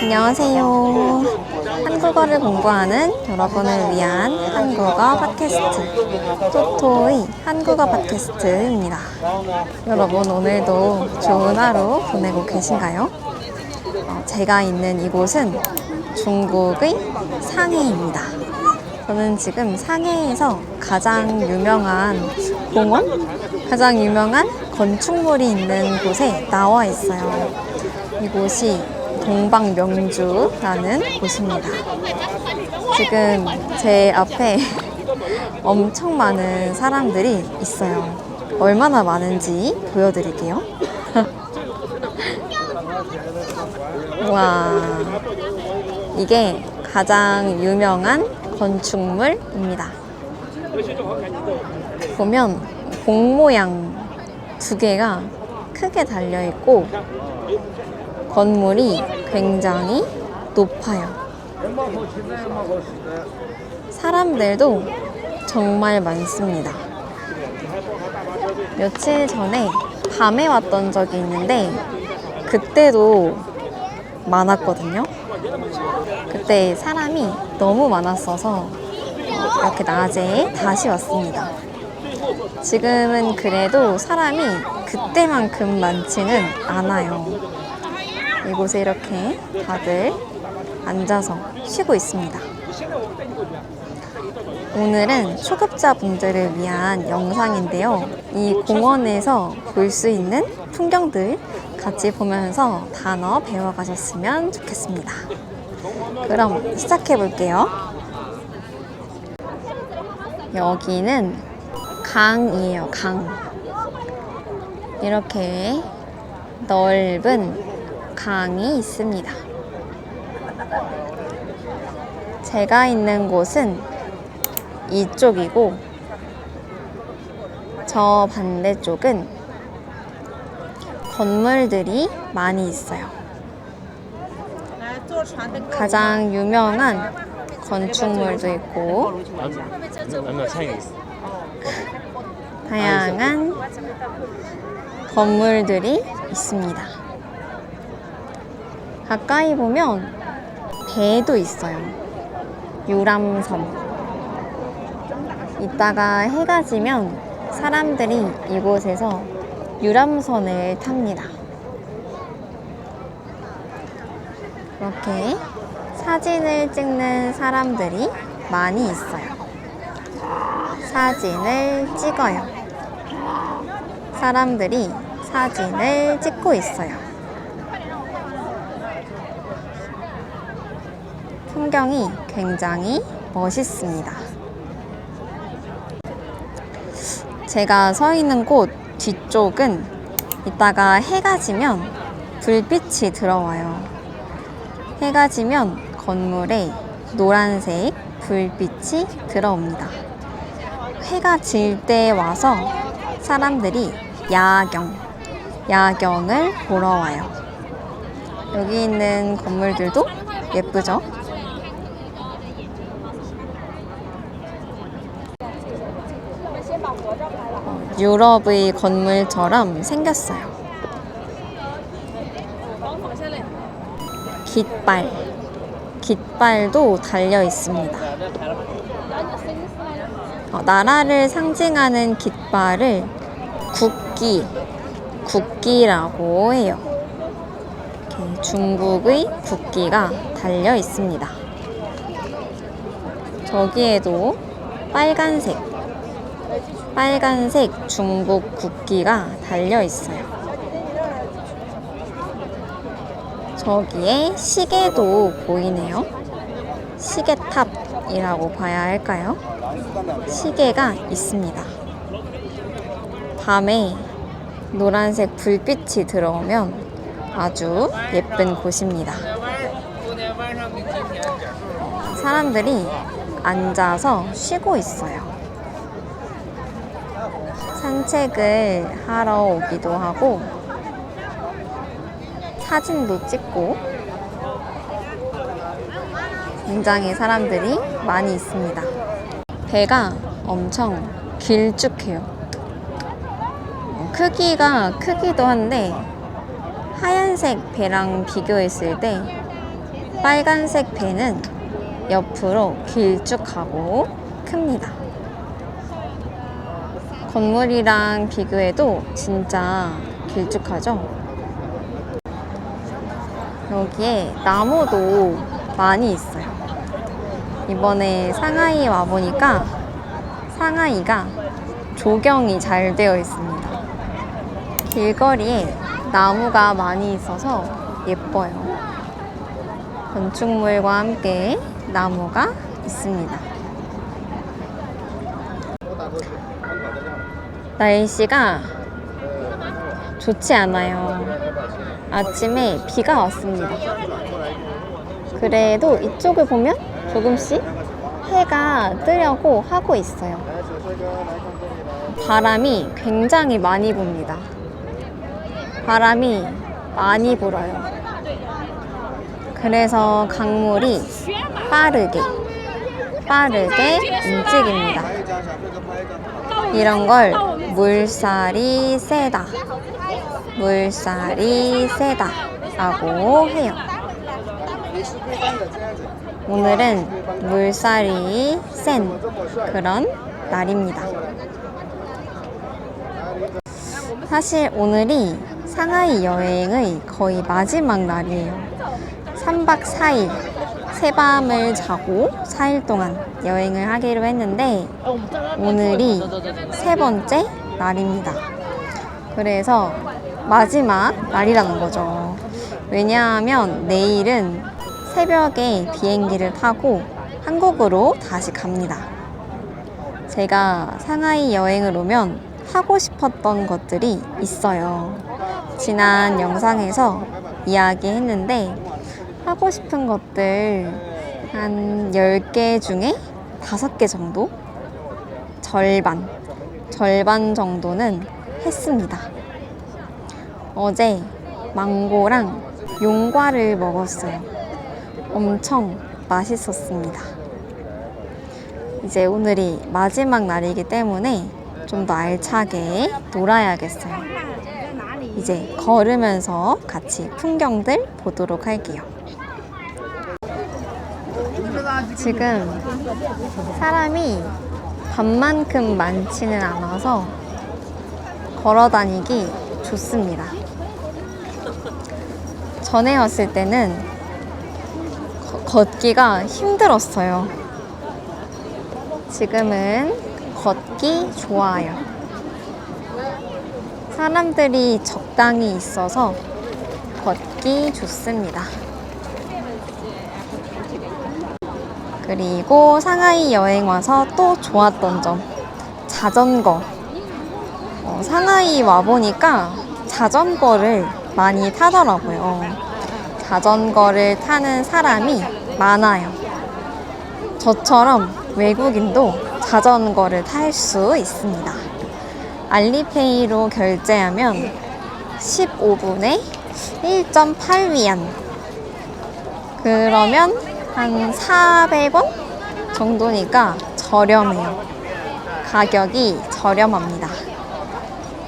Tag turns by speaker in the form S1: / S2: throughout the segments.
S1: 안녕하세요. 한국어를 공부하는 여러분을 위한 한국어 팟캐스트 토토의 한국어 팟캐스트입니다. 여러분 오늘도 좋은 하루 보내고 계신가요? 제가 있는 이곳은 중국의 상해입니다. 저는 지금 상해에서 가장 유명한 공원? 가장 유명한 건축물이 있는 곳에 나와 있어요. 이곳이 동방명주라는 곳입니다. 지금 제 앞에 엄청 많은 사람들이 있어요. 얼마나 많은지 보여드릴게요. 와, 이게 가장 유명한 건축물입니다. 보면 공 모양 두 개가 크게 달려있고 건물이 굉장히 높아요. 사람들도 정말 많습니다. 며칠 전에 밤에 왔던 적이 있는데 그때도 많았거든요. 그때 사람이 너무 많았어서 이렇게 낮에 다시 왔습니다. 지금은 그래도 사람이 그때만큼 많지는 않아요. 이곳에 이렇게 다들 앉아서 쉬고 있습니다. 오늘은 초급자분들을 위한 영상인데요. 이 공원에서 볼 수 있는 풍경들 같이 보면서 단어 배워가셨으면 좋겠습니다. 그럼 시작해 볼게요. 여기는 강이에요, 강. 이렇게 넓은 강이 있습니다. 제가 있는 곳은 이쪽이고 저 반대쪽은 건물들이 많이 있어요. 가장 유명한 건축물도 있고 다양한 건물들이 있습니다. 가까이 보면 배도 있어요. 유람선. 이따가 해가 지면 사람들이 이곳에서 유람선을 탑니다. 이렇게 사진을 찍는 사람들이 많이 있어요. 사진을 찍어요. 사람들이 사진을 찍고 있어요. 풍경이 굉장히 멋있습니다. 제가 서 있는 곳 뒤쪽은 이따가 해가 지면 불빛이 들어와요. 해가 지면 건물에 노란색 불빛이 들어옵니다. 해가 질 때 와서 사람들이 야경을 보러 와요. 여기 있는 건물들도 예쁘죠? 유럽의 건물처럼 생겼어요. 깃발도 달려 있습니다. 나라를 상징하는 깃발을 국기라고 해요. 이렇게 중국의 국기가 달려 있습니다. 저기에도 빨간색 중국 국기가 달려 있어요. 저기에 시계도 보이네요. 시계탑이라고 봐야 할까요? 시계가 있습니다. 밤에 노란색 불빛이 들어오면 아주 예쁜 곳입니다. 사람들이 앉아서 쉬고 있어요. 산책을 하러 오기도 하고 사진도 찍고 굉장히 사람들이 많이 있습니다. 배가 엄청 길쭉해요. 크기가 크기도 한데 하얀색 배랑 비교했을 때 빨간색 배는 옆으로 길쭉하고 큽니다. 건물이랑 비교해도 진짜 길쭉하죠? 여기에 나무도 많이 있어요. 이번에 상하이 와보니까 상하이가 조경이 잘 되어 있습니다. 길거리에 나무가 많이 있어서 예뻐요. 건축물과 함께 나무가 있습니다. 날씨가 좋지 않아요. 아침에 비가 왔습니다. 그래도 이쪽을 보면 조금씩 해가 뜨려고 하고 있어요. 바람이 굉장히 많이 붑니다. 바람이 많이 불어요. 그래서 강물이 빠르게 움직입니다. 이런 걸 물살이 세다 라고 해요. 오늘은 물살이 센 그런 날입니다. 사실 오늘이 상하이 여행의 거의 마지막 날이에요. 3박 4일, 새밤을 자고 4일 동안 여행을 하기로 했는데 오늘이 세 번째 날입니다. 그래서 마지막 날이라는 거죠. 왜냐하면 내일은 새벽에 비행기를 타고 한국으로 다시 갑니다. 제가 상하이 여행을 오면 하고 싶었던 것들이 있어요. 지난 영상에서 이야기했는데 하고 싶은 것들 한 10개 중에 5개 정도? 절반 정도는 했습니다. 어제 망고랑 용과를 먹었어요. 엄청 맛있었습니다. 이제 오늘이 마지막 날이기 때문에 좀 더 알차게 놀아야겠어요. 이제 걸으면서 같이 풍경들 보도록 할게요. 지금 사람이 밤만큼 많지는 않아서 걸어 다니기 좋습니다. 전에 왔을 때는 걷기가 힘들었어요. 지금은 걷기 좋아요. 사람들이 적당히 있어서 걷기 좋습니다. 그리고 상하이 여행 와서 또 좋았던 점, 자전거. 상하이 와보니까 자전거를 많이 타더라고요. 자전거를 타는 사람이 많아요. 저처럼 외국인도 자전거를 탈 수 있습니다. 알리페이로 결제하면 15분에 1.8위안. 그러면 한 400원 정도니까 저렴해요. 가격이 저렴합니다.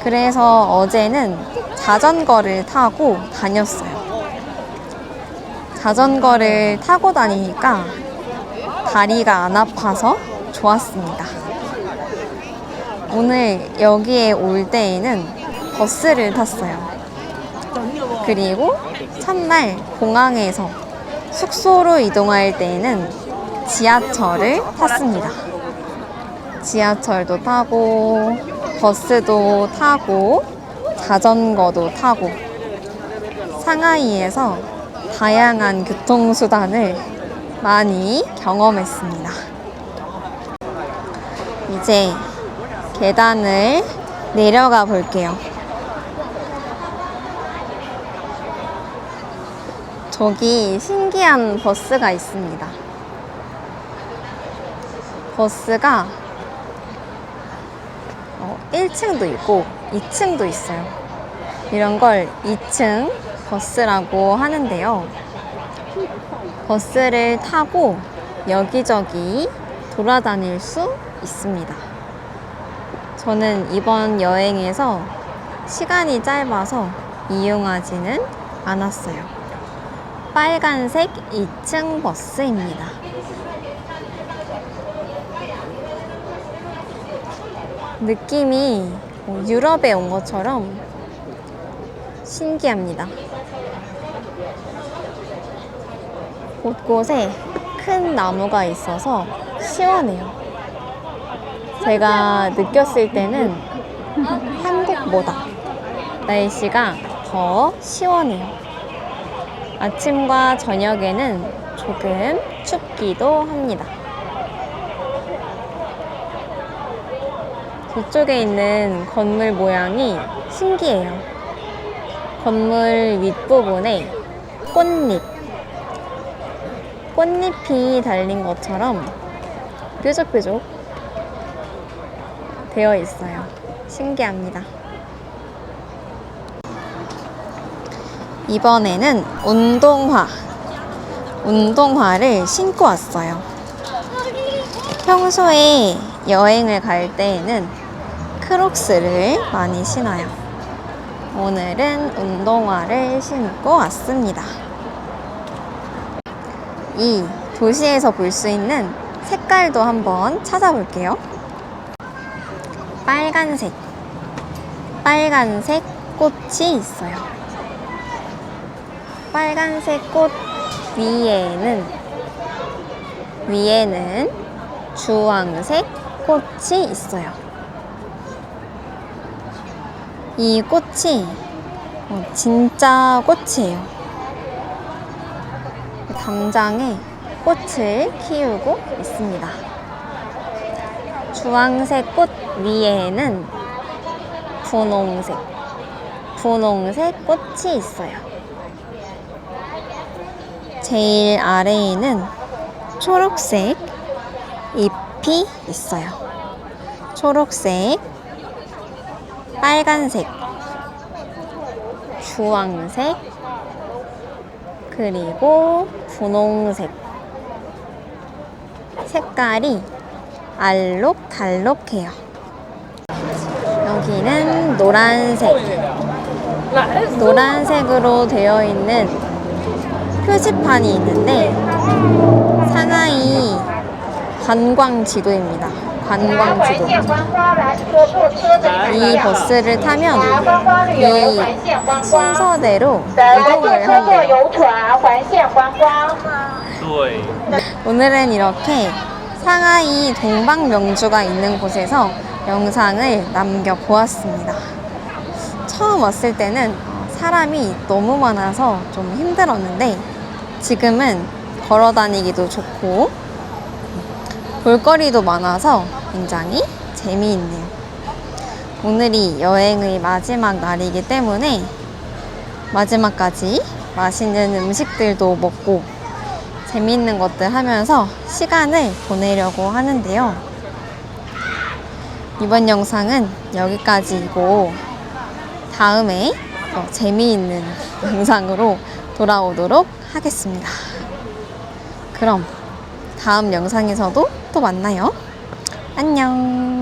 S1: 그래서 어제는 자전거를 타고 다녔어요. 자전거를 타고 다니니까 다리가 안 아파서 좋았습니다. 오늘 여기에 올 때에는 버스를 탔어요. 그리고 첫날 공항에서 숙소로 이동할 때에는 지하철을 탔습니다. 지하철도 타고 버스도 타고 자전거도 타고 상하이에서 다양한 교통수단을 많이 경험했습니다. 이제 계단을 내려가 볼게요. 저기 신기한 버스가 있습니다. 버스가 1층도 있고 2층도 있어요. 이런 걸 2층 버스라고 하는데요. 버스를 타고 여기저기 돌아다닐 수 있습니다. 저는 이번 여행에서 시간이 짧아서 이용하지는 않았어요. 빨간색 2층 버스입니다. 느낌이 유럽에 온 것처럼 신기합니다. 곳곳에 큰 나무가 있어서 시원해요. 제가 느꼈을 때는 한국보다 날씨가 더 시원해요. 아침과 저녁에는 조금 춥기도 합니다. 저쪽에 있는 건물 모양이 신기해요. 건물 윗부분에 꽃잎이 달린 것처럼 뾰족뾰족 되어 있어요. 신기합니다. 이번에는 운동화를 신고 왔어요. 평소에 여행을 갈 때에는 크록스를 많이 신어요. 오늘은 운동화를 신고 왔습니다. 이 도시에서 볼 수 있는 색깔도 한번 찾아볼게요. 빨간색 꽃이 있어요. 빨간색 꽃 위에는 주황색 꽃이 있어요. 이 꽃이 진짜 꽃이에요. 담장에 꽃을 키우고 있습니다. 주황색 꽃 위에는 분홍색 꽃이 있어요. 제일 아래에는 초록색 잎이 있어요. 초록색, 빨간색, 주황색, 그리고 분홍색. 색깔이 알록달록해요. 여기는 노란색으로 되어 있는 표지판이 있는데 상하이 관광지도입니다. 관광지도. 이 버스를 타면 이 순서대로 이동을 한대요. 오늘은 이렇게 상하이 동방명주가 있는 곳에서 영상을 남겨보았습니다. 처음 왔을 때는 사람이 너무 많아서 좀 힘들었는데 지금은 걸어 다니기도 좋고 볼거리도 많아서 굉장히 재미있네요. 오늘이 여행의 마지막 날이기 때문에 마지막까지 맛있는 음식들도 먹고 재미있는 것들 하면서 시간을 보내려고 하는데요. 이번 영상은 여기까지이고 다음에 더 재미있는 영상으로 돌아오도록 하겠습니다. 그럼 다음 영상에서도 또 만나요. 안녕.